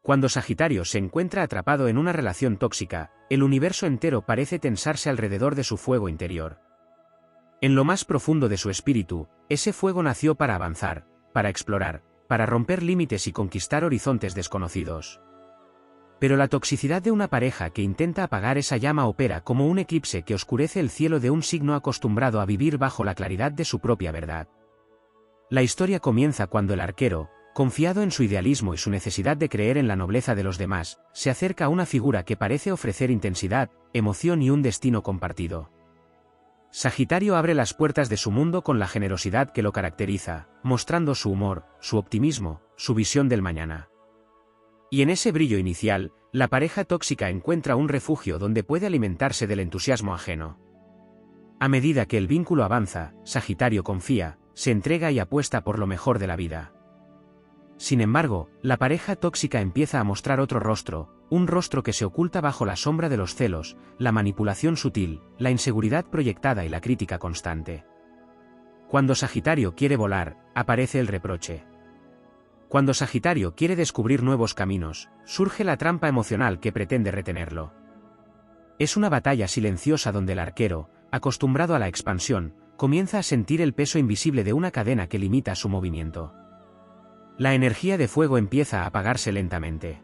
Cuando Sagitario se encuentra atrapado en una relación tóxica, el universo entero parece tensarse alrededor de su fuego interior. En lo más profundo de su espíritu, ese fuego nació para avanzar, para explorar, para romper límites y conquistar horizontes desconocidos. Pero la toxicidad de una pareja que intenta apagar esa llama opera como un eclipse que oscurece el cielo de un signo acostumbrado a vivir bajo la claridad de su propia verdad. La historia comienza cuando el arquero, confiado en su idealismo y su necesidad de creer en la nobleza de los demás, se acerca a una figura que parece ofrecer intensidad, emoción y un destino compartido. Sagitario abre las puertas de su mundo con la generosidad que lo caracteriza, mostrando su humor, su optimismo, su visión del mañana. Y en ese brillo inicial, la pareja tóxica encuentra un refugio donde puede alimentarse del entusiasmo ajeno. A medida que el vínculo avanza, Sagitario confía, se entrega y apuesta por lo mejor de la vida. Sin embargo, la pareja tóxica empieza a mostrar otro rostro, un rostro que se oculta bajo la sombra de los celos, la manipulación sutil, la inseguridad proyectada y la crítica constante. Cuando Sagitario quiere volar, aparece el reproche. Cuando Sagitario quiere descubrir nuevos caminos, surge la trampa emocional que pretende retenerlo. Es una batalla silenciosa donde el arquero, acostumbrado a la expansión, comienza a sentir el peso invisible de una cadena que limita su movimiento. La energía de fuego empieza a apagarse lentamente.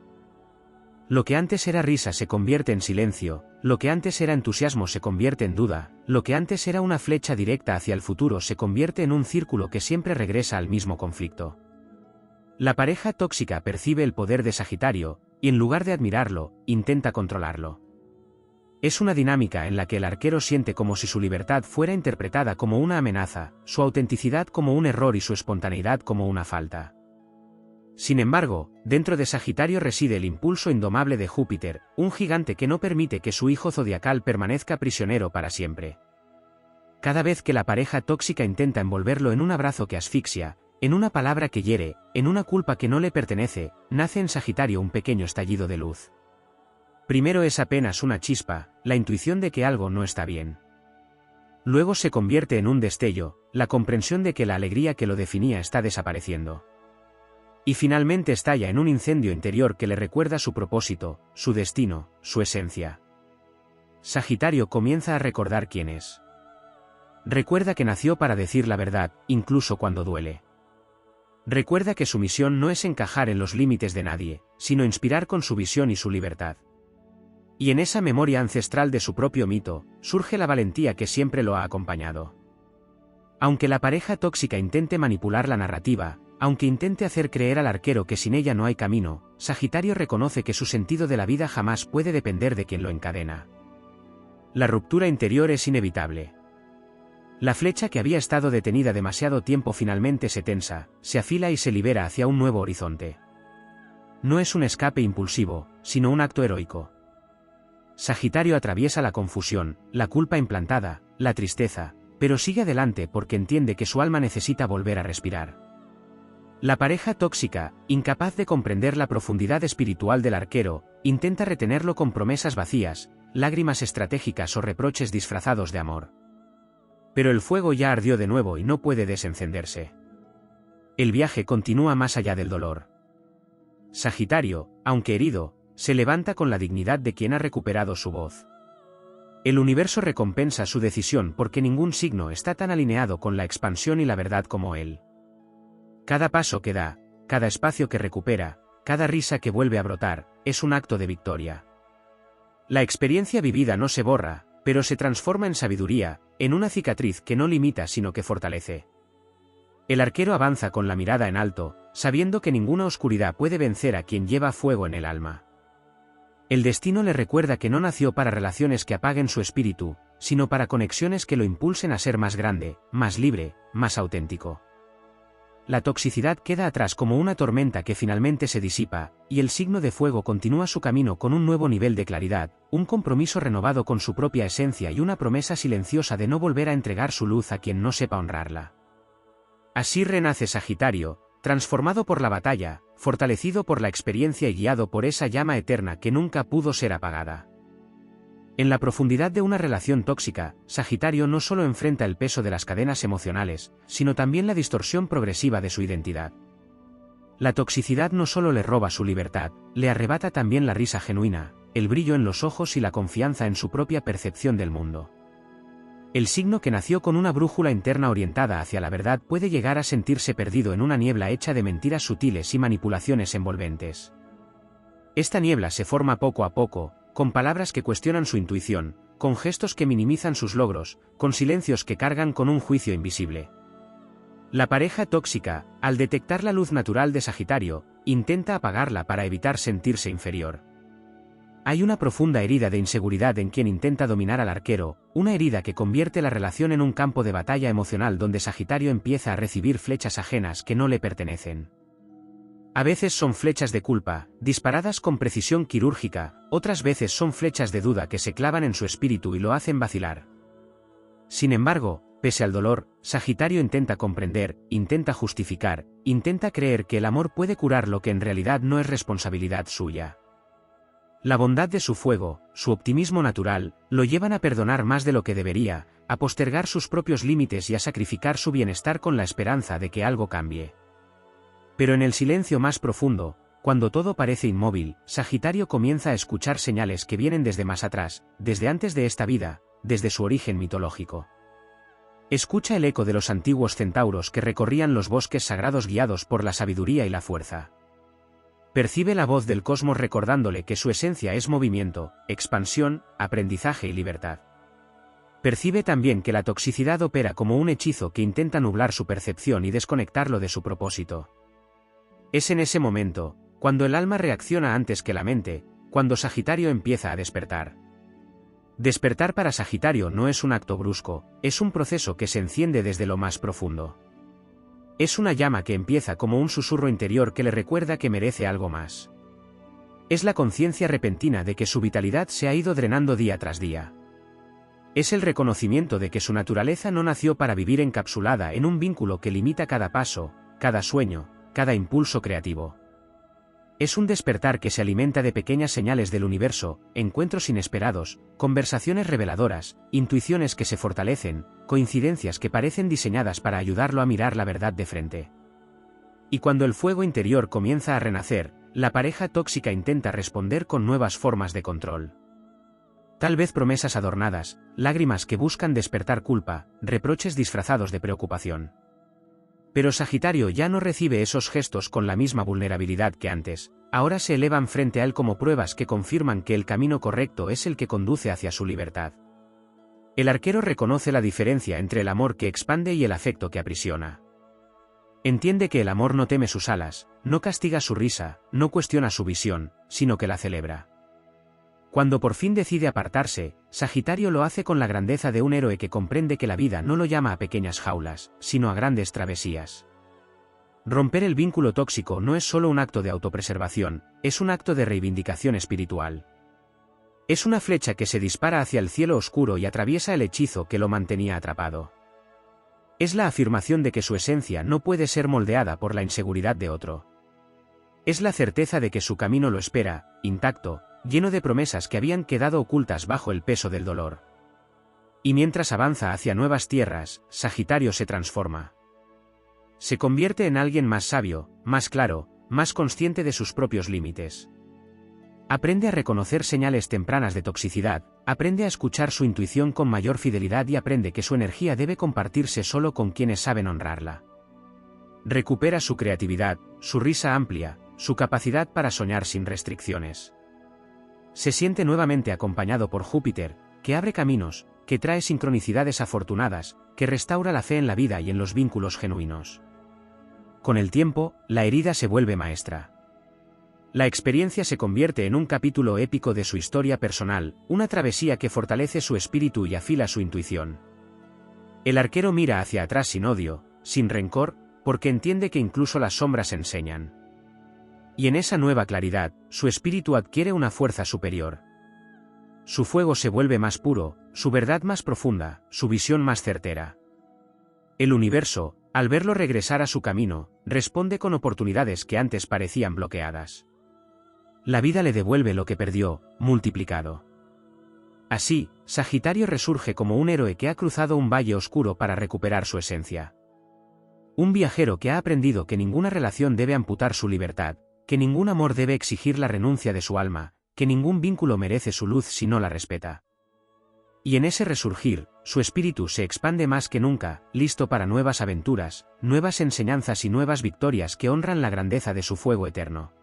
Lo que antes era risa se convierte en silencio, lo que antes era entusiasmo se convierte en duda, lo que antes era una flecha directa hacia el futuro se convierte en un círculo que siempre regresa al mismo conflicto. La pareja tóxica percibe el poder de Sagitario, y en lugar de admirarlo, intenta controlarlo. Es una dinámica en la que el arquero siente como si su libertad fuera interpretada como una amenaza, su autenticidad como un error y su espontaneidad como una falta. Sin embargo, dentro de Sagitario reside el impulso indomable de Júpiter, un gigante que no permite que su hijo zodiacal permanezca prisionero para siempre. Cada vez que la pareja tóxica intenta envolverlo en un abrazo que asfixia, en una palabra que hiere, en una culpa que no le pertenece, nace en Sagitario un pequeño estallido de luz. Primero es apenas una chispa, la intuición de que algo no está bien. Luego se convierte en un destello, la comprensión de que la alegría que lo definía está desapareciendo. Y finalmente estalla en un incendio interior que le recuerda su propósito, su destino, su esencia. Sagitario comienza a recordar quién es. Recuerda que nació para decir la verdad, incluso cuando duele. Recuerda que su misión no es encajar en los límites de nadie, sino inspirar con su visión y su libertad. Y en esa memoria ancestral de su propio mito, surge la valentía que siempre lo ha acompañado. Aunque la pareja tóxica intente manipular la narrativa, aunque intente hacer creer al arquero que sin ella no hay camino, Sagitario reconoce que su sentido de la vida jamás puede depender de quien lo encadena. La ruptura interior es inevitable. La flecha que había estado detenida demasiado tiempo finalmente se tensa, se afila y se libera hacia un nuevo horizonte. No es un escape impulsivo, sino un acto heroico. Sagitario atraviesa la confusión, la culpa implantada, la tristeza, pero sigue adelante porque entiende que su alma necesita volver a respirar. La pareja tóxica, incapaz de comprender la profundidad espiritual del arquero, intenta retenerlo con promesas vacías, lágrimas estratégicas o reproches disfrazados de amor. Pero el fuego ya ardió de nuevo y no puede desencenderse. El viaje continúa más allá del dolor. Sagitario, aunque herido, se levanta con la dignidad de quien ha recuperado su voz. El universo recompensa su decisión porque ningún signo está tan alineado con la expansión y la verdad como él. Cada paso que da, cada espacio que recupera, cada risa que vuelve a brotar, es un acto de victoria. La experiencia vivida no se borra, pero se transforma en sabiduría, en una cicatriz que no limita sino que fortalece. El arquero avanza con la mirada en alto, sabiendo que ninguna oscuridad puede vencer a quien lleva fuego en el alma. El destino le recuerda que no nació para relaciones que apaguen su espíritu, sino para conexiones que lo impulsen a ser más grande, más libre, más auténtico. La toxicidad queda atrás como una tormenta que finalmente se disipa, y el signo de fuego continúa su camino con un nuevo nivel de claridad, un compromiso renovado con su propia esencia y una promesa silenciosa de no volver a entregar su luz a quien no sepa honrarla. Así renace Sagitario, transformado por la batalla, fortalecido por la experiencia y guiado por esa llama eterna que nunca pudo ser apagada. En la profundidad de una relación tóxica, Sagitario no solo enfrenta el peso de las cadenas emocionales, sino también la distorsión progresiva de su identidad. La toxicidad no solo le roba su libertad, le arrebata también la risa genuina, el brillo en los ojos y la confianza en su propia percepción del mundo. El signo que nació con una brújula interna orientada hacia la verdad puede llegar a sentirse perdido en una niebla hecha de mentiras sutiles y manipulaciones envolventes. Esta niebla se forma poco a poco, con palabras que cuestionan su intuición, con gestos que minimizan sus logros, con silencios que cargan con un juicio invisible. La pareja tóxica, al detectar la luz natural de Sagitario, intenta apagarla para evitar sentirse inferior. Hay una profunda herida de inseguridad en quien intenta dominar al arquero, una herida que convierte la relación en un campo de batalla emocional donde Sagitario empieza a recibir flechas ajenas que no le pertenecen. A veces son flechas de culpa, disparadas con precisión quirúrgica, otras veces son flechas de duda que se clavan en su espíritu y lo hacen vacilar. Sin embargo, pese al dolor, Sagitario intenta comprender, intenta justificar, intenta creer que el amor puede curar lo que en realidad no es responsabilidad suya. La bondad de su fuego, su optimismo natural, lo llevan a perdonar más de lo que debería, a postergar sus propios límites y a sacrificar su bienestar con la esperanza de que algo cambie. Pero en el silencio más profundo, cuando todo parece inmóvil, Sagitario comienza a escuchar señales que vienen desde más atrás, desde antes de esta vida, desde su origen mitológico. Escucha el eco de los antiguos centauros que recorrían los bosques sagrados guiados por la sabiduría y la fuerza. Percibe la voz del cosmos recordándole que su esencia es movimiento, expansión, aprendizaje y libertad. Percibe también que la toxicidad opera como un hechizo que intenta nublar su percepción y desconectarlo de su propósito. Es en ese momento, cuando el alma reacciona antes que la mente, cuando Sagitario empieza a despertar. Despertar para Sagitario no es un acto brusco, es un proceso que se enciende desde lo más profundo. Es una llama que empieza como un susurro interior que le recuerda que merece algo más. Es la conciencia repentina de que su vitalidad se ha ido drenando día tras día. Es el reconocimiento de que su naturaleza no nació para vivir encapsulada en un vínculo que limita cada paso, cada sueño, cada impulso creativo. Es un despertar que se alimenta de pequeñas señales del universo, encuentros inesperados, conversaciones reveladoras, intuiciones que se fortalecen, coincidencias que parecen diseñadas para ayudarlo a mirar la verdad de frente. Y cuando el fuego interior comienza a renacer, la pareja tóxica intenta responder con nuevas formas de control. Tal vez promesas adornadas, lágrimas que buscan despertar culpa, reproches disfrazados de preocupación. Pero Sagitario ya no recibe esos gestos con la misma vulnerabilidad que antes, ahora se elevan frente a él como pruebas que confirman que el camino correcto es el que conduce hacia su libertad. El arquero reconoce la diferencia entre el amor que expande y el afecto que aprisiona. Entiende que el amor no teme sus alas, no castiga su risa, no cuestiona su visión, sino que la celebra. Cuando por fin decide apartarse, Sagitario lo hace con la grandeza de un héroe que comprende que la vida no lo llama a pequeñas jaulas, sino a grandes travesías. Romper el vínculo tóxico no es solo un acto de autopreservación, es un acto de reivindicación espiritual. Es una flecha que se dispara hacia el cielo oscuro y atraviesa el hechizo que lo mantenía atrapado. Es la afirmación de que su esencia no puede ser moldeada por la inseguridad de otro. Es la certeza de que su camino lo espera, intacto, lleno de promesas que habían quedado ocultas bajo el peso del dolor. Y mientras avanza hacia nuevas tierras, Sagitario se transforma. Se convierte en alguien más sabio, más claro, más consciente de sus propios límites. Aprende a reconocer señales tempranas de toxicidad, aprende a escuchar su intuición con mayor fidelidad y aprende que su energía debe compartirse solo con quienes saben honrarla. Recupera su creatividad, su risa amplia, su capacidad para soñar sin restricciones. Se siente nuevamente acompañado por Júpiter, que abre caminos, que trae sincronicidades afortunadas, que restaura la fe en la vida y en los vínculos genuinos. Con el tiempo, la herida se vuelve maestra. La experiencia se convierte en un capítulo épico de su historia personal, una travesía que fortalece su espíritu y afila su intuición. El arquero mira hacia atrás sin odio, sin rencor, porque entiende que incluso las sombras enseñan. Y en esa nueva claridad, su espíritu adquiere una fuerza superior. Su fuego se vuelve más puro, su verdad más profunda, su visión más certera. El universo, al verlo regresar a su camino, responde con oportunidades que antes parecían bloqueadas. La vida le devuelve lo que perdió, multiplicado. Así, Sagitario resurge como un héroe que ha cruzado un valle oscuro para recuperar su esencia. Un viajero que ha aprendido que ninguna relación debe amputar su libertad, que ningún amor debe exigir la renuncia de su alma, que ningún vínculo merece su luz si no la respeta. Y en ese resurgir, su espíritu se expande más que nunca, listo para nuevas aventuras, nuevas enseñanzas y nuevas victorias que honran la grandeza de su fuego eterno.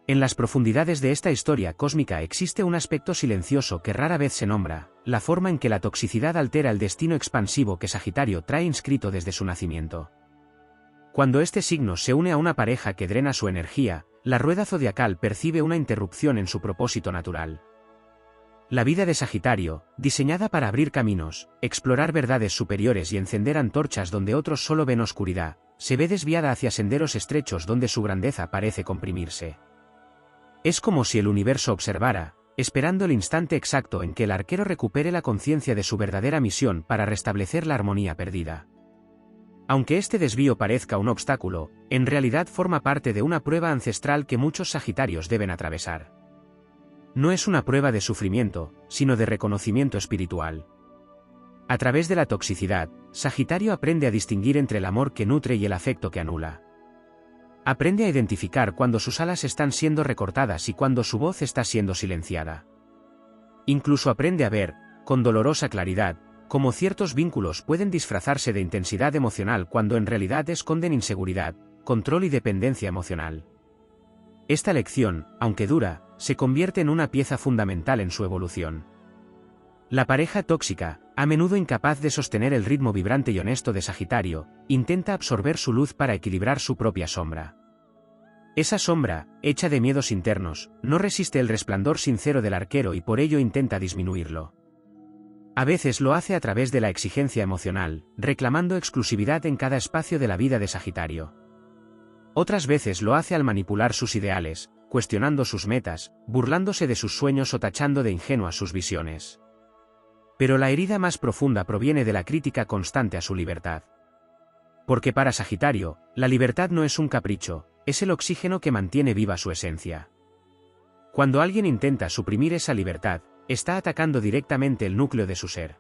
En las profundidades de esta historia cósmica existe un aspecto silencioso que rara vez se nombra, la forma en que la toxicidad altera el destino expansivo que Sagitario trae inscrito desde su nacimiento. Cuando este signo se une a una pareja que drena su energía, la rueda zodiacal percibe una interrupción en su propósito natural. La vida de Sagitario, diseñada para abrir caminos, explorar verdades superiores y encender antorchas donde otros solo ven oscuridad, se ve desviada hacia senderos estrechos donde su grandeza parece comprimirse. Es como si el universo observara, esperando el instante exacto en que el arquero recupere la conciencia de su verdadera misión para restablecer la armonía perdida. Aunque este desvío parezca un obstáculo, en realidad forma parte de una prueba ancestral que muchos Sagitarios deben atravesar. No es una prueba de sufrimiento, sino de reconocimiento espiritual. A través de la toxicidad, Sagitario aprende a distinguir entre el amor que nutre y el afecto que anula. Aprende a identificar cuando sus alas están siendo recortadas y cuando su voz está siendo silenciada. Incluso aprende a ver, con dolorosa claridad, cómo ciertos vínculos pueden disfrazarse de intensidad emocional cuando en realidad esconden inseguridad, control y dependencia emocional. Esta lección, aunque dura, se convierte en una pieza fundamental en su evolución. La pareja tóxica, a menudo incapaz de sostener el ritmo vibrante y honesto de Sagitario, intenta absorber su luz para equilibrar su propia sombra. Esa sombra, hecha de miedos internos, no resiste el resplandor sincero del arquero y por ello intenta disminuirlo. A veces lo hace a través de la exigencia emocional, reclamando exclusividad en cada espacio de la vida de Sagitario. Otras veces lo hace al manipular sus ideales, cuestionando sus metas, burlándose de sus sueños o tachando de ingenuas sus visiones. Pero la herida más profunda proviene de la crítica constante a su libertad. Porque para Sagitario, la libertad no es un capricho, es el oxígeno que mantiene viva su esencia. Cuando alguien intenta suprimir esa libertad, está atacando directamente el núcleo de su ser.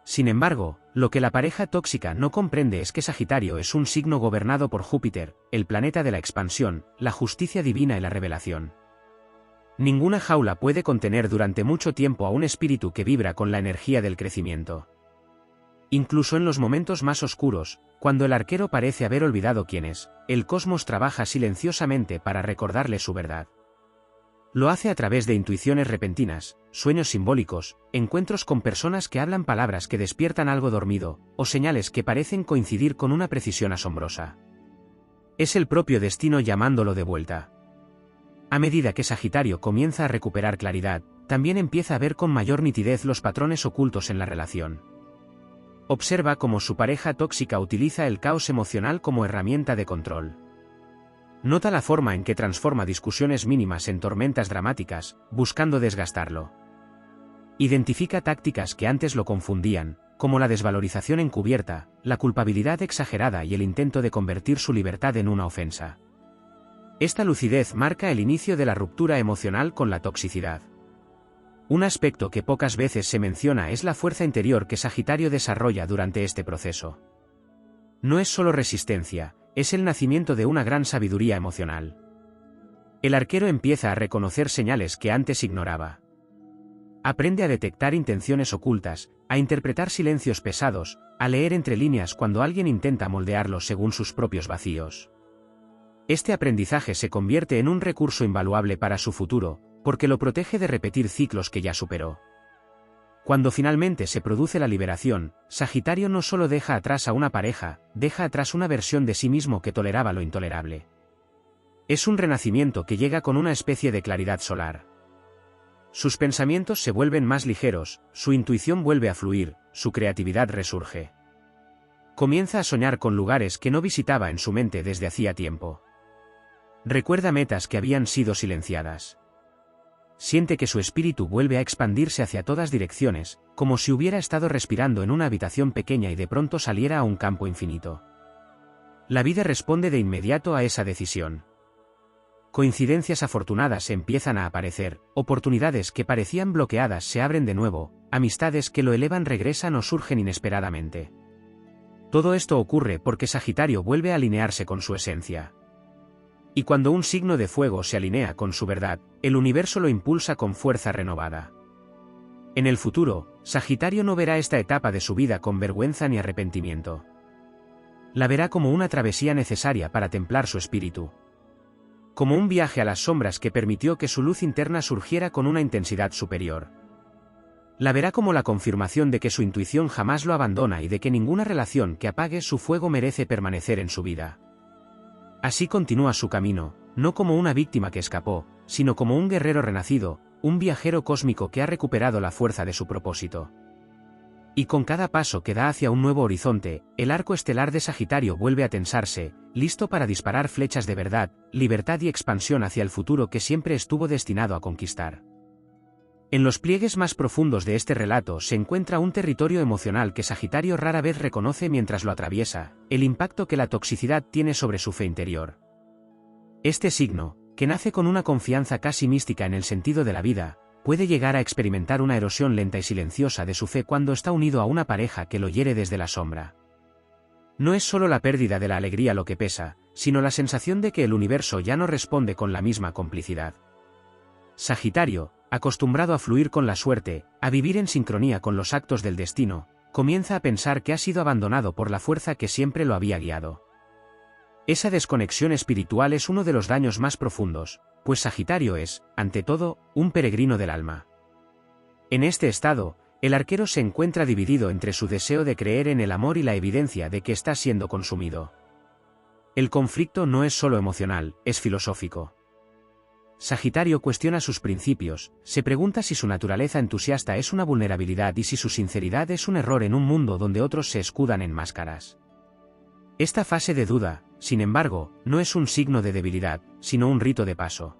Sin embargo, lo que la pareja tóxica no comprende es que Sagitario es un signo gobernado por Júpiter, el planeta de la expansión, la justicia divina y la revelación. Ninguna jaula puede contener durante mucho tiempo a un espíritu que vibra con la energía del crecimiento. Incluso en los momentos más oscuros, cuando el arquero parece haber olvidado quién es, el cosmos trabaja silenciosamente para recordarle su verdad. Lo hace a través de intuiciones repentinas, sueños simbólicos, encuentros con personas que hablan palabras que despiertan algo dormido, o señales que parecen coincidir con una precisión asombrosa. Es el propio destino llamándolo de vuelta. A medida que Sagitario comienza a recuperar claridad, también empieza a ver con mayor nitidez los patrones ocultos en la relación. Observa cómo su pareja tóxica utiliza el caos emocional como herramienta de control. Nota la forma en que transforma discusiones mínimas en tormentas dramáticas, buscando desgastarlo. Identifica tácticas que antes lo confundían, como la desvalorización encubierta, la culpabilidad exagerada y el intento de convertir su libertad en una ofensa. Esta lucidez marca el inicio de la ruptura emocional con la toxicidad. Un aspecto que pocas veces se menciona es la fuerza interior que Sagitario desarrolla durante este proceso. No es solo resistencia, es el nacimiento de una gran sabiduría emocional. El arquero empieza a reconocer señales que antes ignoraba. Aprende a detectar intenciones ocultas, a interpretar silencios pesados, a leer entre líneas cuando alguien intenta moldearlo según sus propios vacíos. Este aprendizaje se convierte en un recurso invaluable para su futuro, porque lo protege de repetir ciclos que ya superó. Cuando finalmente se produce la liberación, Sagitario no solo deja atrás a una pareja, deja atrás una versión de sí mismo que toleraba lo intolerable. Es un renacimiento que llega con una especie de claridad solar. Sus pensamientos se vuelven más ligeros, su intuición vuelve a fluir, su creatividad resurge. Comienza a soñar con lugares que no visitaba en su mente desde hacía tiempo. Recuerda metas que habían sido silenciadas. Siente que su espíritu vuelve a expandirse hacia todas direcciones, como si hubiera estado respirando en una habitación pequeña y de pronto saliera a un campo infinito. La vida responde de inmediato a esa decisión. Coincidencias afortunadas empiezan a aparecer, oportunidades que parecían bloqueadas se abren de nuevo, amistades que lo elevan regresan o surgen inesperadamente. Todo esto ocurre porque Sagitario vuelve a alinearse con su esencia. Y cuando un signo de fuego se alinea con su verdad, el universo lo impulsa con fuerza renovada. En el futuro, Sagitario no verá esta etapa de su vida con vergüenza ni arrepentimiento. La verá como una travesía necesaria para templar su espíritu. Como un viaje a las sombras que permitió que su luz interna surgiera con una intensidad superior. La verá como la confirmación de que su intuición jamás lo abandona y de que ninguna relación que apague su fuego merece permanecer en su vida. Así continúa su camino, no como una víctima que escapó, sino como un guerrero renacido, un viajero cósmico que ha recuperado la fuerza de su propósito. Y con cada paso que da hacia un nuevo horizonte, el arco estelar de Sagitario vuelve a tensarse, listo para disparar flechas de verdad, libertad y expansión hacia el futuro que siempre estuvo destinado a conquistar. En los pliegues más profundos de este relato se encuentra un territorio emocional que Sagitario rara vez reconoce mientras lo atraviesa, el impacto que la toxicidad tiene sobre su fe interior. Este signo, que nace con una confianza casi mística en el sentido de la vida, puede llegar a experimentar una erosión lenta y silenciosa de su fe cuando está unido a una pareja que lo hiere desde la sombra. No es solo la pérdida de la alegría lo que pesa, sino la sensación de que el universo ya no responde con la misma complicidad. Sagitario, acostumbrado a fluir con la suerte, a vivir en sincronía con los actos del destino, comienza a pensar que ha sido abandonado por la fuerza que siempre lo había guiado. Esa desconexión espiritual es uno de los daños más profundos, pues Sagitario es, ante todo, un peregrino del alma. En este estado, el arquero se encuentra dividido entre su deseo de creer en el amor y la evidencia de que está siendo consumido. El conflicto no es solo emocional, es filosófico. Sagitario cuestiona sus principios, se pregunta si su naturaleza entusiasta es una vulnerabilidad y si su sinceridad es un error en un mundo donde otros se escudan en máscaras. Esta fase de duda, sin embargo, no es un signo de debilidad, sino un rito de paso.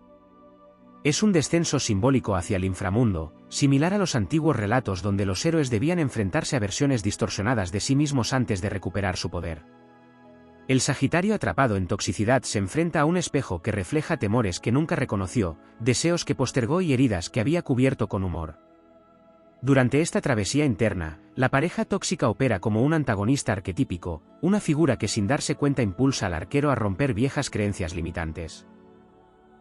Es un descenso simbólico hacia el inframundo, similar a los antiguos relatos donde los héroes debían enfrentarse a versiones distorsionadas de sí mismos antes de recuperar su poder. El Sagitario atrapado en toxicidad se enfrenta a un espejo que refleja temores que nunca reconoció, deseos que postergó y heridas que había cubierto con humor. Durante esta travesía interna, la pareja tóxica opera como un antagonista arquetípico, una figura que sin darse cuenta impulsa al arquero a romper viejas creencias limitantes.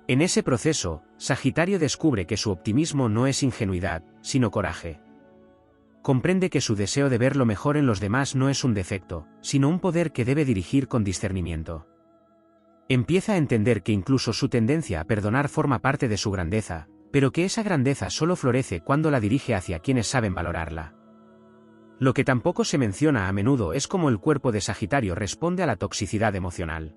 En ese proceso, Sagitario descubre que su optimismo no es ingenuidad, sino coraje. Comprende que su deseo de ver lo mejor en los demás no es un defecto, sino un poder que debe dirigir con discernimiento. Empieza a entender que incluso su tendencia a perdonar forma parte de su grandeza, pero que esa grandeza solo florece cuando la dirige hacia quienes saben valorarla. Lo que tampoco se menciona a menudo es cómo el cuerpo de Sagitario responde a la toxicidad emocional.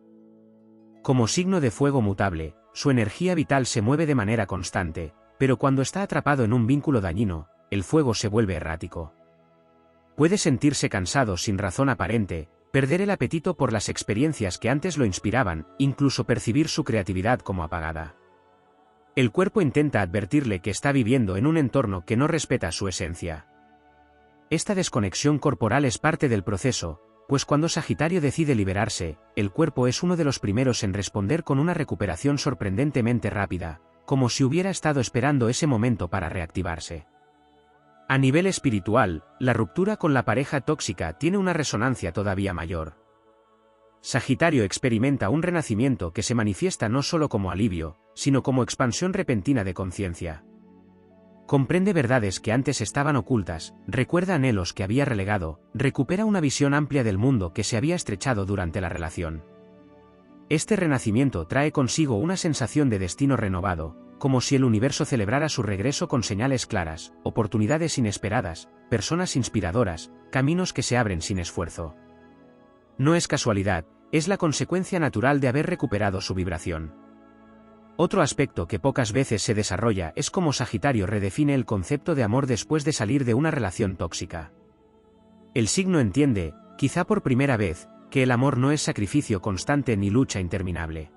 Como signo de fuego mutable, su energía vital se mueve de manera constante, pero cuando está atrapado en un vínculo dañino, el fuego se vuelve errático. Puede sentirse cansado sin razón aparente, perder el apetito por las experiencias que antes lo inspiraban, incluso percibir su creatividad como apagada. El cuerpo intenta advertirle que está viviendo en un entorno que no respeta su esencia. Esta desconexión corporal es parte del proceso, pues cuando Sagitario decide liberarse, el cuerpo es uno de los primeros en responder con una recuperación sorprendentemente rápida, como si hubiera estado esperando ese momento para reactivarse. A nivel espiritual, la ruptura con la pareja tóxica tiene una resonancia todavía mayor. Sagitario experimenta un renacimiento que se manifiesta no solo como alivio, sino como expansión repentina de conciencia. Comprende verdades que antes estaban ocultas, recuerda anhelos que había relegado, recupera una visión amplia del mundo que se había estrechado durante la relación. Este renacimiento trae consigo una sensación de destino renovado, como si el universo celebrara su regreso con señales claras, oportunidades inesperadas, personas inspiradoras, caminos que se abren sin esfuerzo. No es casualidad, es la consecuencia natural de haber recuperado su vibración. Otro aspecto que pocas veces se desarrolla es cómo Sagitario redefine el concepto de amor después de salir de una relación tóxica. El signo entiende, quizá por primera vez, que el amor no es sacrificio constante ni lucha interminable.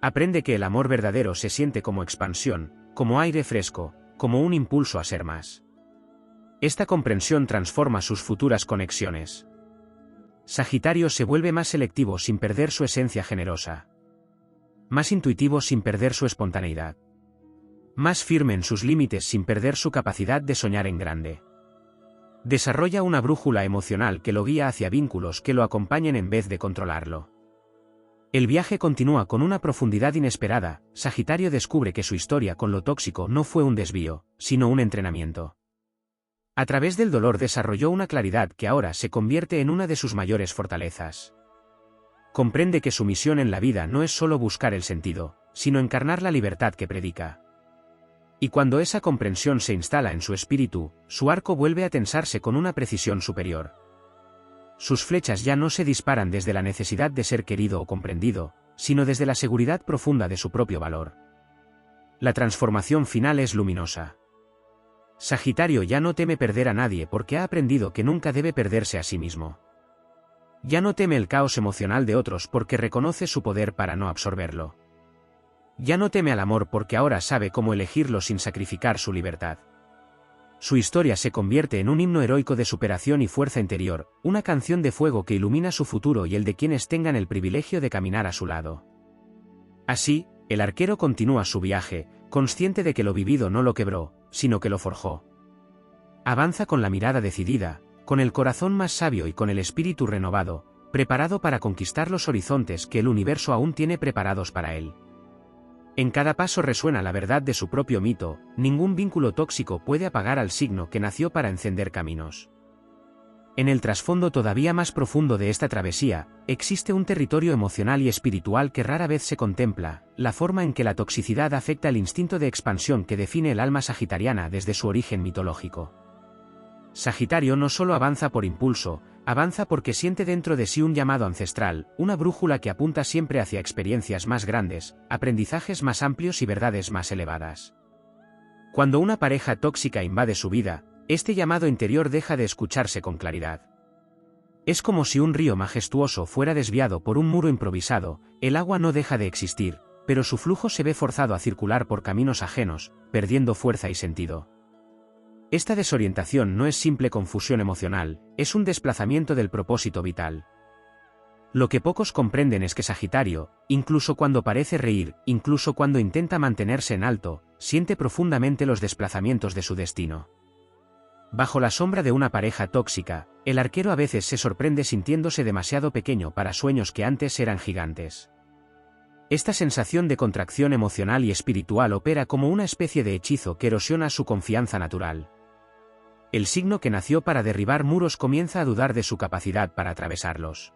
Aprende que el amor verdadero se siente como expansión, como aire fresco, como un impulso a ser más. Esta comprensión transforma sus futuras conexiones. Sagitario se vuelve más selectivo sin perder su esencia generosa. Más intuitivo sin perder su espontaneidad. Más firme en sus límites sin perder su capacidad de soñar en grande. Desarrolla una brújula emocional que lo guía hacia vínculos que lo acompañen en vez de controlarlo. El viaje continúa con una profundidad inesperada. Sagitario descubre que su historia con lo tóxico no fue un desvío, sino un entrenamiento. A través del dolor desarrolló una claridad que ahora se convierte en una de sus mayores fortalezas. Comprende que su misión en la vida no es solo buscar el sentido, sino encarnar la libertad que predica. Y cuando esa comprensión se instala en su espíritu, su arco vuelve a tensarse con una precisión superior. Sus flechas ya no se disparan desde la necesidad de ser querido o comprendido, sino desde la seguridad profunda de su propio valor. La transformación final es luminosa. Sagitario ya no teme perder a nadie porque ha aprendido que nunca debe perderse a sí mismo. Ya no teme el caos emocional de otros porque reconoce su poder para no absorberlo. Ya no teme al amor porque ahora sabe cómo elegirlo sin sacrificar su libertad. Su historia se convierte en un himno heroico de superación y fuerza interior, una canción de fuego que ilumina su futuro y el de quienes tengan el privilegio de caminar a su lado. Así, el arquero continúa su viaje, consciente de que lo vivido no lo quebró, sino que lo forjó. Avanza con la mirada decidida, con el corazón más sabio y con el espíritu renovado, preparado para conquistar los horizontes que el universo aún tiene preparados para él. En cada paso resuena la verdad de su propio mito: ningún vínculo tóxico puede apagar al signo que nació para encender caminos. En el trasfondo todavía más profundo de esta travesía, existe un territorio emocional y espiritual que rara vez se contempla: la forma en que la toxicidad afecta el instinto de expansión que define el alma sagitariana desde su origen mitológico. Sagitario no solo avanza por impulso, avanza porque siente dentro de sí un llamado ancestral, una brújula que apunta siempre hacia experiencias más grandes, aprendizajes más amplios y verdades más elevadas. Cuando una pareja tóxica invade su vida, este llamado interior deja de escucharse con claridad. Es como si un río majestuoso fuera desviado por un muro improvisado. El agua no deja de existir, pero su flujo se ve forzado a circular por caminos ajenos, perdiendo fuerza y sentido. Esta desorientación no es simple confusión emocional, es un desplazamiento del propósito vital. Lo que pocos comprenden es que Sagitario, incluso cuando parece reír, incluso cuando intenta mantenerse en alto, siente profundamente los desplazamientos de su destino. Bajo la sombra de una pareja tóxica, el arquero a veces se sorprende sintiéndose demasiado pequeño para sueños que antes eran gigantes. Esta sensación de contracción emocional y espiritual opera como una especie de hechizo que erosiona su confianza natural. El signo que nació para derribar muros comienza a dudar de su capacidad para atravesarlos.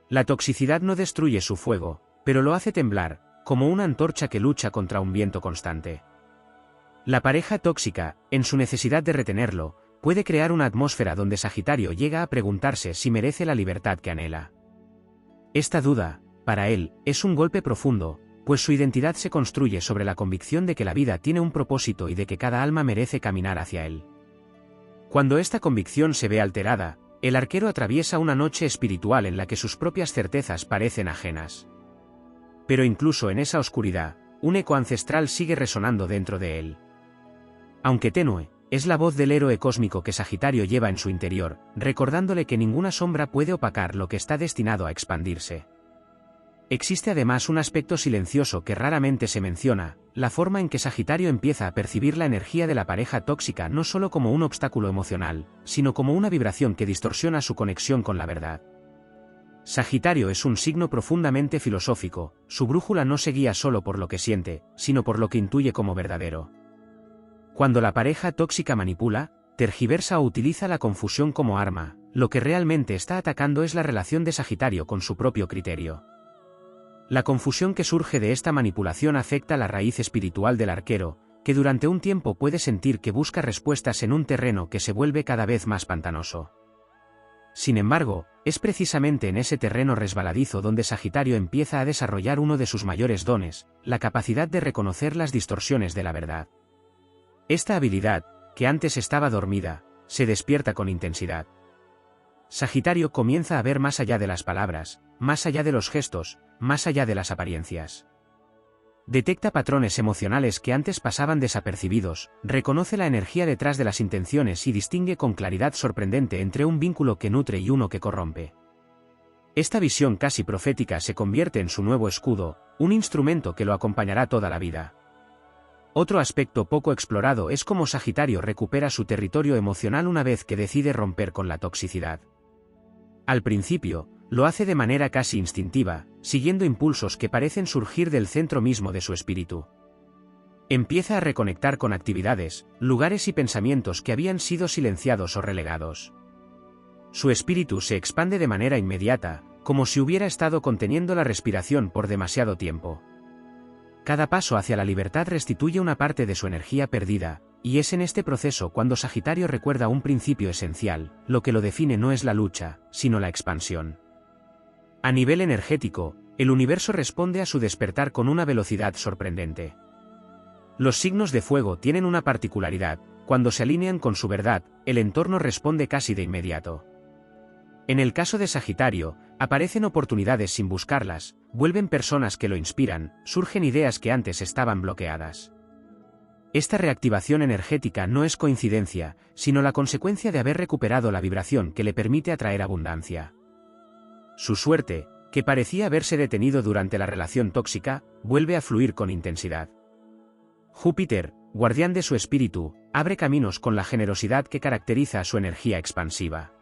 La toxicidad no destruye su fuego, pero lo hace temblar, como una antorcha que lucha contra un viento constante. La pareja tóxica, en su necesidad de retenerlo, puede crear una atmósfera donde Sagitario llega a preguntarse si merece la libertad que anhela. Esta duda, para él, es un golpe profundo, pues su identidad se construye sobre la convicción de que la vida tiene un propósito y de que cada alma merece caminar hacia él. Cuando esta convicción se ve alterada, el arquero atraviesa una noche espiritual en la que sus propias certezas parecen ajenas. Pero incluso en esa oscuridad, un eco ancestral sigue resonando dentro de él. Aunque tenue, es la voz del héroe cósmico que Sagitario lleva en su interior, recordándole que ninguna sombra puede opacar lo que está destinado a expandirse. Existe además un aspecto silencioso que raramente se menciona: la forma en que Sagitario empieza a percibir la energía de la pareja tóxica no solo como un obstáculo emocional, sino como una vibración que distorsiona su conexión con la verdad. Sagitario es un signo profundamente filosófico, su brújula no se guía solo por lo que siente, sino por lo que intuye como verdadero. Cuando la pareja tóxica manipula, tergiversa o utiliza la confusión como arma, lo que realmente está atacando es la relación de Sagitario con su propio criterio. La confusión que surge de esta manipulación afecta la raíz espiritual del arquero, que durante un tiempo puede sentir que busca respuestas en un terreno que se vuelve cada vez más pantanoso. Sin embargo, es precisamente en ese terreno resbaladizo donde Sagitario empieza a desarrollar uno de sus mayores dones: la capacidad de reconocer las distorsiones de la verdad. Esta habilidad, que antes estaba dormida, se despierta con intensidad. Sagitario comienza a ver más allá de las palabras, más allá de los gestos, más allá de las apariencias. Detecta patrones emocionales que antes pasaban desapercibidos, reconoce la energía detrás de las intenciones y distingue con claridad sorprendente entre un vínculo que nutre y uno que corrompe. Esta visión casi profética se convierte en su nuevo escudo, un instrumento que lo acompañará toda la vida. Otro aspecto poco explorado es cómo Sagitario recupera su territorio emocional una vez que decide romper con la toxicidad. Al principio, lo hace de manera casi instintiva, siguiendo impulsos que parecen surgir del centro mismo de su espíritu. Empieza a reconectar con actividades, lugares y pensamientos que habían sido silenciados o relegados. Su espíritu se expande de manera inmediata, como si hubiera estado conteniendo la respiración por demasiado tiempo. Cada paso hacia la libertad restituye una parte de su energía perdida, y es en este proceso cuando Sagitario recuerda un principio esencial: lo que lo define no es la lucha, sino la expansión. A nivel energético, el universo responde a su despertar con una velocidad sorprendente. Los signos de fuego tienen una particularidad: cuando se alinean con su verdad, el entorno responde casi de inmediato. En el caso de Sagitario, aparecen oportunidades sin buscarlas, vuelven personas que lo inspiran, surgen ideas que antes estaban bloqueadas. Esta reactivación energética no es coincidencia, sino la consecuencia de haber recuperado la vibración que le permite atraer abundancia. Su suerte, que parecía haberse detenido durante la relación tóxica, vuelve a fluir con intensidad. Júpiter, guardián de su espíritu, abre caminos con la generosidad que caracteriza a su energía expansiva.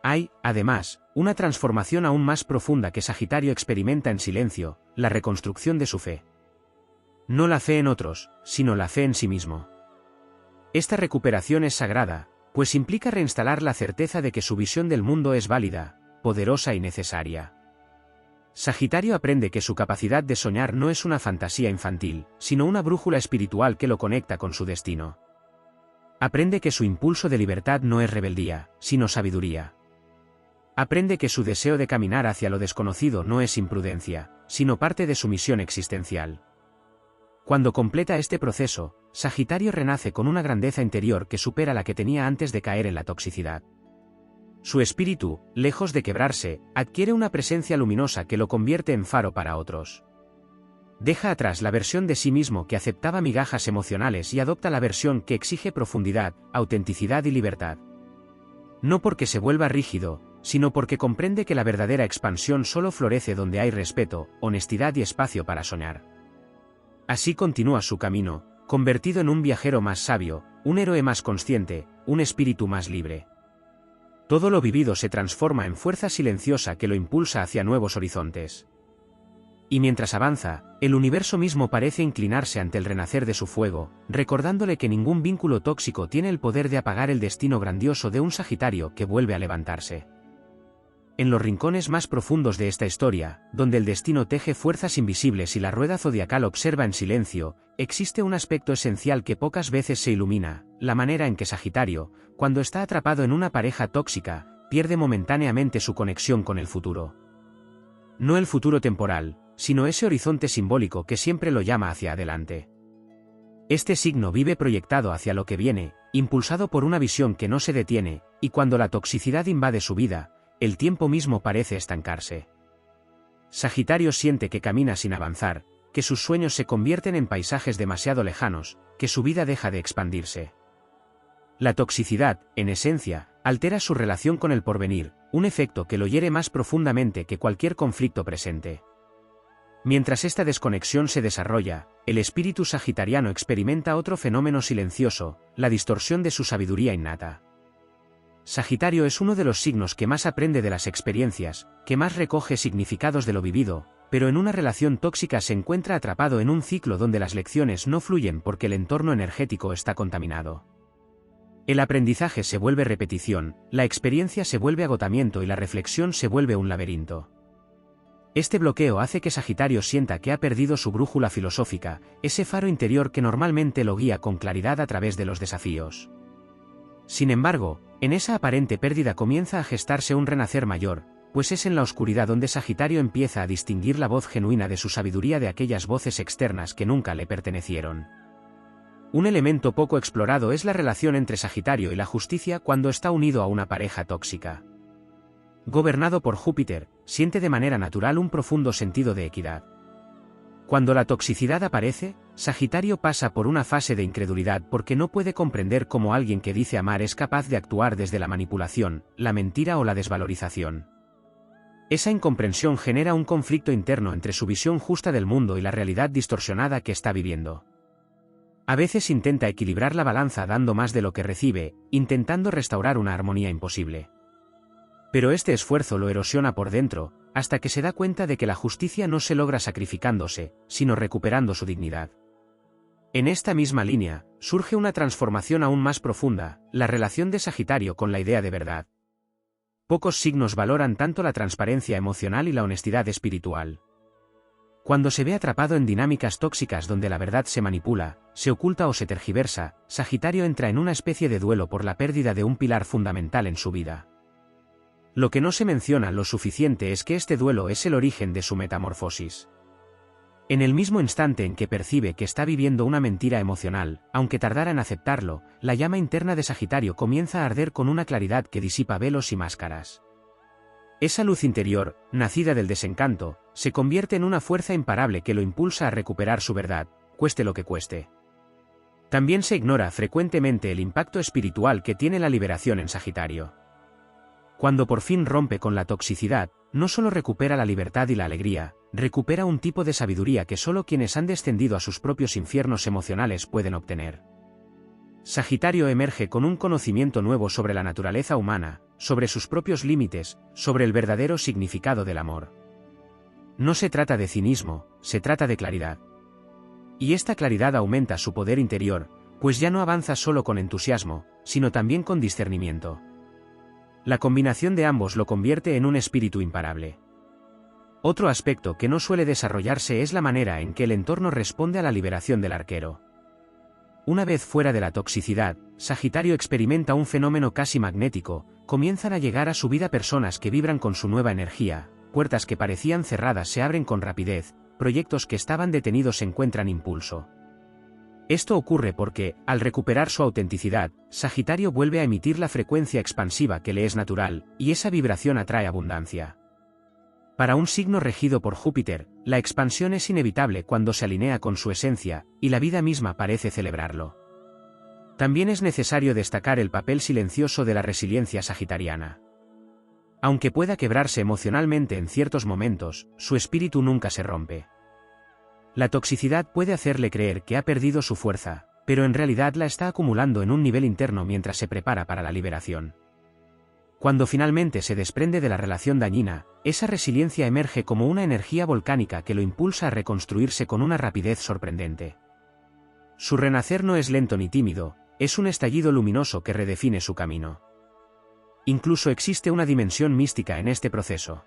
Hay, además, una transformación aún más profunda que Sagitario experimenta en silencio: la reconstrucción de su fe. No la fe en otros, sino la fe en sí mismo. Esta recuperación es sagrada, pues implica reinstalar la certeza de que su visión del mundo es válida, poderosa y necesaria. Sagitario aprende que su capacidad de soñar no es una fantasía infantil, sino una brújula espiritual que lo conecta con su destino. Aprende que su impulso de libertad no es rebeldía, sino sabiduría. Aprende que su deseo de caminar hacia lo desconocido no es imprudencia, sino parte de su misión existencial. Cuando completa este proceso, Sagitario renace con una grandeza interior que supera la que tenía antes de caer en la toxicidad. Su espíritu, lejos de quebrarse, adquiere una presencia luminosa que lo convierte en faro para otros. Deja atrás la versión de sí mismo que aceptaba migajas emocionales y adopta la versión que exige profundidad, autenticidad y libertad. No porque se vuelva rígido, sino porque comprende que la verdadera expansión solo florece donde hay respeto, honestidad y espacio para soñar. Así continúa su camino, convertido en un viajero más sabio, un héroe más consciente, un espíritu más libre. Todo lo vivido se transforma en fuerza silenciosa que lo impulsa hacia nuevos horizontes. Y mientras avanza, el universo mismo parece inclinarse ante el renacer de su fuego, recordándole que ningún vínculo tóxico tiene el poder de apagar el destino grandioso de un Sagitario que vuelve a levantarse. En los rincones más profundos de esta historia, donde el destino teje fuerzas invisibles y la rueda zodiacal observa en silencio, existe un aspecto esencial que pocas veces se ilumina: la manera en que Sagitario, cuando está atrapado en una pareja tóxica, pierde momentáneamente su conexión con el futuro. No el futuro temporal, sino ese horizonte simbólico que siempre lo llama hacia adelante. Este signo vive proyectado hacia lo que viene, impulsado por una visión que no se detiene, y cuando la toxicidad invade su vida, el tiempo mismo parece estancarse. Sagitario siente que camina sin avanzar, que sus sueños se convierten en paisajes demasiado lejanos, que su vida deja de expandirse. La toxicidad, en esencia, altera su relación con el porvenir, un efecto que lo hiere más profundamente que cualquier conflicto presente. Mientras esta desconexión se desarrolla, el espíritu sagitariano experimenta otro fenómeno silencioso: la distorsión de su sabiduría innata. Sagitario es uno de los signos que más aprende de las experiencias, que más recoge significados de lo vivido, pero en una relación tóxica se encuentra atrapado en un ciclo donde las lecciones no fluyen porque el entorno energético está contaminado. El aprendizaje se vuelve repetición, la experiencia se vuelve agotamiento y la reflexión se vuelve un laberinto. Este bloqueo hace que Sagitario sienta que ha perdido su brújula filosófica, ese faro interior que normalmente lo guía con claridad a través de los desafíos. Sin embargo, en esa aparente pérdida comienza a gestarse un renacer mayor, pues es en la oscuridad donde Sagitario empieza a distinguir la voz genuina de su sabiduría de aquellas voces externas que nunca le pertenecieron. Un elemento poco explorado es la relación entre Sagitario y la justicia cuando está unido a una pareja tóxica. Gobernado por Júpiter, siente de manera natural un profundo sentido de equidad. Cuando la toxicidad aparece, Sagitario pasa por una fase de incredulidad porque no puede comprender cómo alguien que dice amar es capaz de actuar desde la manipulación, la mentira o la desvalorización. Esa incomprensión genera un conflicto interno entre su visión justa del mundo y la realidad distorsionada que está viviendo. A veces intenta equilibrar la balanza dando más de lo que recibe, intentando restaurar una armonía imposible. Pero este esfuerzo lo erosiona por dentro, hasta que se da cuenta de que la justicia no se logra sacrificándose, sino recuperando su dignidad. En esta misma línea, surge una transformación aún más profunda, la relación de Sagitario con la idea de verdad. Pocos signos valoran tanto la transparencia emocional y la honestidad espiritual. Cuando se ve atrapado en dinámicas tóxicas donde la verdad se manipula, se oculta o se tergiversa, Sagitario entra en una especie de duelo por la pérdida de un pilar fundamental en su vida. Lo que no se menciona lo suficiente es que este duelo es el origen de su metamorfosis. En el mismo instante en que percibe que está viviendo una mentira emocional, aunque tardara en aceptarlo, la llama interna de Sagitario comienza a arder con una claridad que disipa velos y máscaras. Esa luz interior, nacida del desencanto, se convierte en una fuerza imparable que lo impulsa a recuperar su verdad, cueste lo que cueste. También se ignora frecuentemente el impacto espiritual que tiene la liberación en Sagitario. Cuando por fin rompe con la toxicidad, no solo recupera la libertad y la alegría, recupera un tipo de sabiduría que solo quienes han descendido a sus propios infiernos emocionales pueden obtener. Sagitario emerge con un conocimiento nuevo sobre la naturaleza humana, sobre sus propios límites, sobre el verdadero significado del amor. No se trata de cinismo, se trata de claridad. Y esta claridad aumenta su poder interior, pues ya no avanza solo con entusiasmo, sino también con discernimiento. La combinación de ambos lo convierte en un espíritu imparable. Otro aspecto que no suele desarrollarse es la manera en que el entorno responde a la liberación del arquero. Una vez fuera de la toxicidad, Sagitario experimenta un fenómeno casi magnético, comienzan a llegar a su vida personas que vibran con su nueva energía, puertas que parecían cerradas se abren con rapidez, proyectos que estaban detenidos encuentran impulso. Esto ocurre porque, al recuperar su autenticidad, Sagitario vuelve a emitir la frecuencia expansiva que le es natural, y esa vibración atrae abundancia. Para un signo regido por Júpiter, la expansión es inevitable cuando se alinea con su esencia, y la vida misma parece celebrarlo. También es necesario destacar el papel silencioso de la resiliencia sagitariana. Aunque pueda quebrarse emocionalmente en ciertos momentos, su espíritu nunca se rompe. La toxicidad puede hacerle creer que ha perdido su fuerza, pero en realidad la está acumulando en un nivel interno mientras se prepara para la liberación. Cuando finalmente se desprende de la relación dañina, esa resiliencia emerge como una energía volcánica que lo impulsa a reconstruirse con una rapidez sorprendente. Su renacer no es lento ni tímido, es un estallido luminoso que redefine su camino. Incluso existe una dimensión mística en este proceso.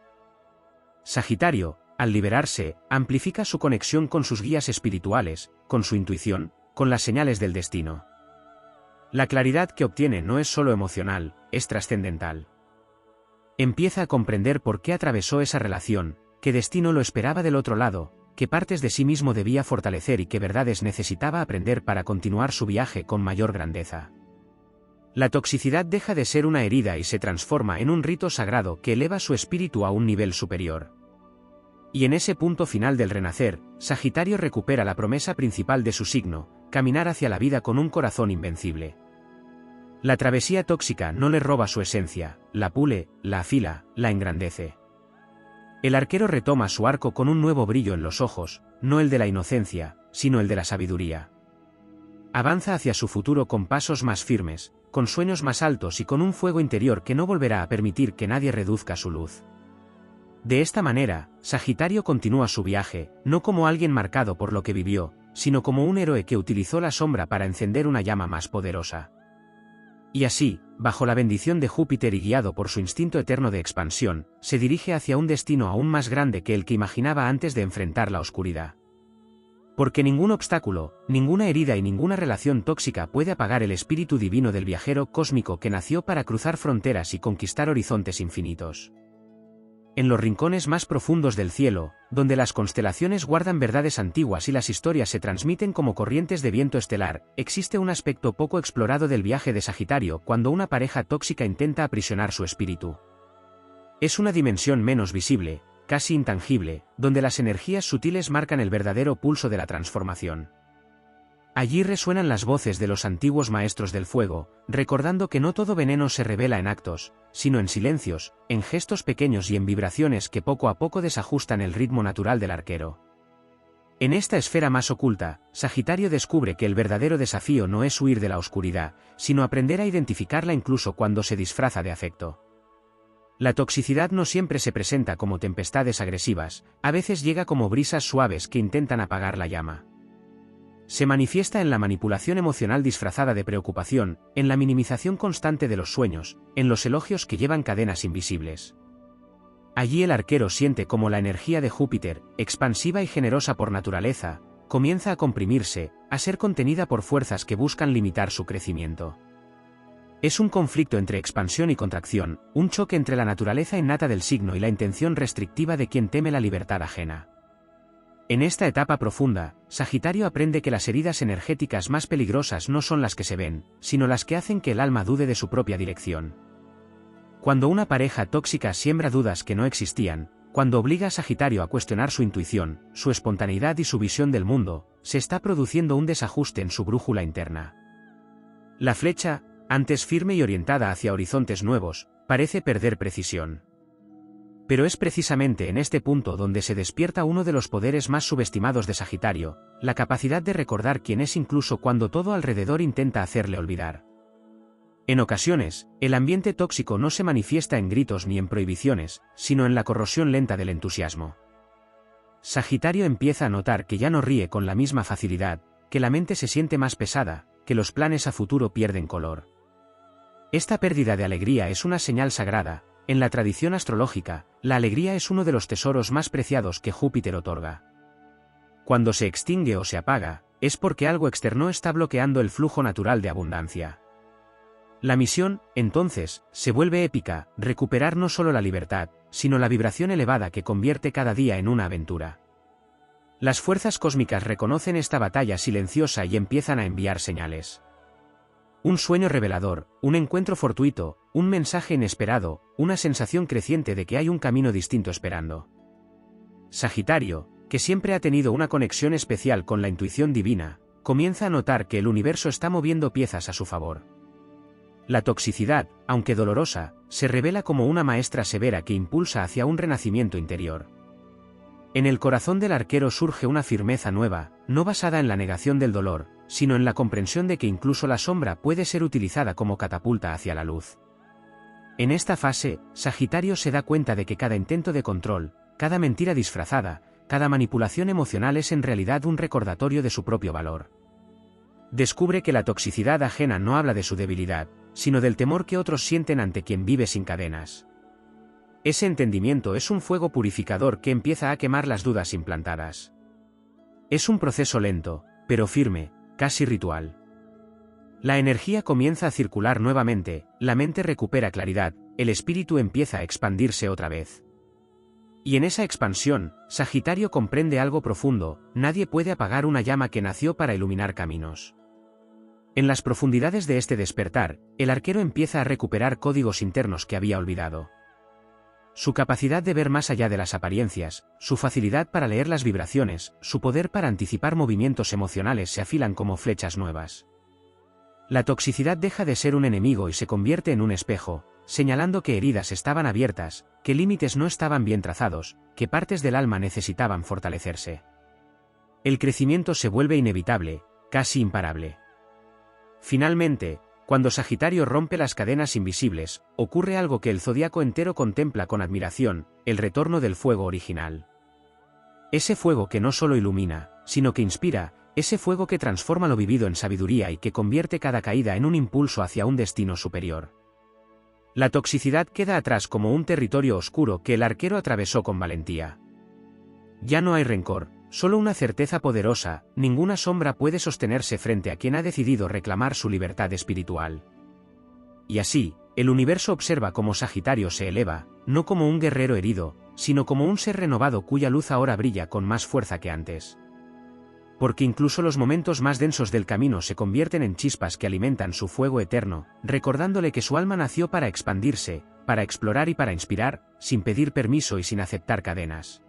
Sagitario, al liberarse, amplifica su conexión con sus guías espirituales, con su intuición, con las señales del destino. La claridad que obtiene no es solo emocional, es trascendental. Empieza a comprender por qué atravesó esa relación, qué destino lo esperaba del otro lado, qué partes de sí mismo debía fortalecer y qué verdades necesitaba aprender para continuar su viaje con mayor grandeza. La toxicidad deja de ser una herida y se transforma en un rito sagrado que eleva su espíritu a un nivel superior. Y en ese punto final del renacer, Sagitario recupera la promesa principal de su signo, caminar hacia la vida con un corazón invencible. La travesía tóxica no le roba su esencia, la pule, la afila, la engrandece. El arquero retoma su arco con un nuevo brillo en los ojos, no el de la inocencia, sino el de la sabiduría. Avanza hacia su futuro con pasos más firmes, con sueños más altos y con un fuego interior que no volverá a permitir que nadie reduzca su luz. De esta manera, Sagitario continúa su viaje, no como alguien marcado por lo que vivió, sino como un héroe que utilizó la sombra para encender una llama más poderosa. Y así, bajo la bendición de Júpiter y guiado por su instinto eterno de expansión, se dirige hacia un destino aún más grande que el que imaginaba antes de enfrentar la oscuridad. Porque ningún obstáculo, ninguna herida y ninguna relación tóxica puede apagar el espíritu divino del viajero cósmico que nació para cruzar fronteras y conquistar horizontes infinitos. En los rincones más profundos del cielo, donde las constelaciones guardan verdades antiguas y las historias se transmiten como corrientes de viento estelar, existe un aspecto poco explorado del viaje de Sagitario cuando una pareja tóxica intenta aprisionar su espíritu. Es una dimensión menos visible, casi intangible, donde las energías sutiles marcan el verdadero pulso de la transformación. Allí resuenan las voces de los antiguos maestros del fuego, recordando que no todo veneno se revela en actos, sino en silencios, en gestos pequeños y en vibraciones que poco a poco desajustan el ritmo natural del arquero. En esta esfera más oculta, Sagitario descubre que el verdadero desafío no es huir de la oscuridad, sino aprender a identificarla incluso cuando se disfraza de afecto. La toxicidad no siempre se presenta como tempestades agresivas, a veces llega como brisas suaves que intentan apagar la llama. Se manifiesta en la manipulación emocional disfrazada de preocupación, en la minimización constante de los sueños, en los elogios que llevan cadenas invisibles. Allí el arquero siente como la energía de Júpiter, expansiva y generosa por naturaleza, comienza a comprimirse, a ser contenida por fuerzas que buscan limitar su crecimiento. Es un conflicto entre expansión y contracción, un choque entre la naturaleza innata del signo y la intención restrictiva de quien teme la libertad ajena. En esta etapa profunda, Sagitario aprende que las heridas energéticas más peligrosas no son las que se ven, sino las que hacen que el alma dude de su propia dirección. Cuando una pareja tóxica siembra dudas que no existían, cuando obliga a Sagitario a cuestionar su intuición, su espontaneidad y su visión del mundo, se está produciendo un desajuste en su brújula interna. La flecha, antes firme y orientada hacia horizontes nuevos, parece perder precisión. Pero es precisamente en este punto donde se despierta uno de los poderes más subestimados de Sagitario, la capacidad de recordar quién es incluso cuando todo alrededor intenta hacerle olvidar. En ocasiones, el ambiente tóxico no se manifiesta en gritos ni en prohibiciones, sino en la corrosión lenta del entusiasmo. Sagitario empieza a notar que ya no ríe con la misma facilidad, que la mente se siente más pesada, que los planes a futuro pierden color. Esta pérdida de alegría es una señal sagrada. En la tradición astrológica, la alegría es uno de los tesoros más preciados que Júpiter otorga. Cuando se extingue o se apaga, es porque algo externo está bloqueando el flujo natural de abundancia. La misión, entonces, se vuelve épica, recuperar no solo la libertad, sino la vibración elevada que convierte cada día en una aventura. Las fuerzas cósmicas reconocen esta batalla silenciosa y empiezan a enviar señales. Un sueño revelador, un encuentro fortuito, un mensaje inesperado, una sensación creciente de que hay un camino distinto esperando. Sagitario, que siempre ha tenido una conexión especial con la intuición divina, comienza a notar que el universo está moviendo piezas a su favor. La toxicidad, aunque dolorosa, se revela como una maestra severa que impulsa hacia un renacimiento interior. En el corazón del arquero surge una firmeza nueva, no basada en la negación del dolor, sino en la comprensión de que incluso la sombra puede ser utilizada como catapulta hacia la luz. En esta fase, Sagitario se da cuenta de que cada intento de control, cada mentira disfrazada, cada manipulación emocional es en realidad un recordatorio de su propio valor. Descubre que la toxicidad ajena no habla de su debilidad, sino del temor que otros sienten ante quien vive sin cadenas. Ese entendimiento es un fuego purificador que empieza a quemar las dudas implantadas. Es un proceso lento, pero firme, casi ritual. La energía comienza a circular nuevamente, la mente recupera claridad, el espíritu empieza a expandirse otra vez. Y en esa expansión, Sagitario comprende algo profundo: nadie puede apagar una llama que nació para iluminar caminos. En las profundidades de este despertar, el arquero empieza a recuperar códigos internos que había olvidado. Su capacidad de ver más allá de las apariencias, su facilidad para leer las vibraciones, su poder para anticipar movimientos emocionales se afilan como flechas nuevas. La toxicidad deja de ser un enemigo y se convierte en un espejo, señalando que heridas estaban abiertas, que límites no estaban bien trazados, que partes del alma necesitaban fortalecerse. El crecimiento se vuelve inevitable, casi imparable. Finalmente, cuando Sagitario rompe las cadenas invisibles, ocurre algo que el zodiaco entero contempla con admiración: el retorno del fuego original. Ese fuego que no solo ilumina, sino que inspira, ese fuego que transforma lo vivido en sabiduría y que convierte cada caída en un impulso hacia un destino superior. La toxicidad queda atrás como un territorio oscuro que el arquero atravesó con valentía. Ya no hay rencor, solo una certeza poderosa: ninguna sombra puede sostenerse frente a quien ha decidido reclamar su libertad espiritual. Y así, el universo observa cómo Sagitario se eleva, no como un guerrero herido, sino como un ser renovado cuya luz ahora brilla con más fuerza que antes. Porque incluso los momentos más densos del camino se convierten en chispas que alimentan su fuego eterno, recordándole que su alma nació para expandirse, para explorar y para inspirar, sin pedir permiso y sin aceptar cadenas.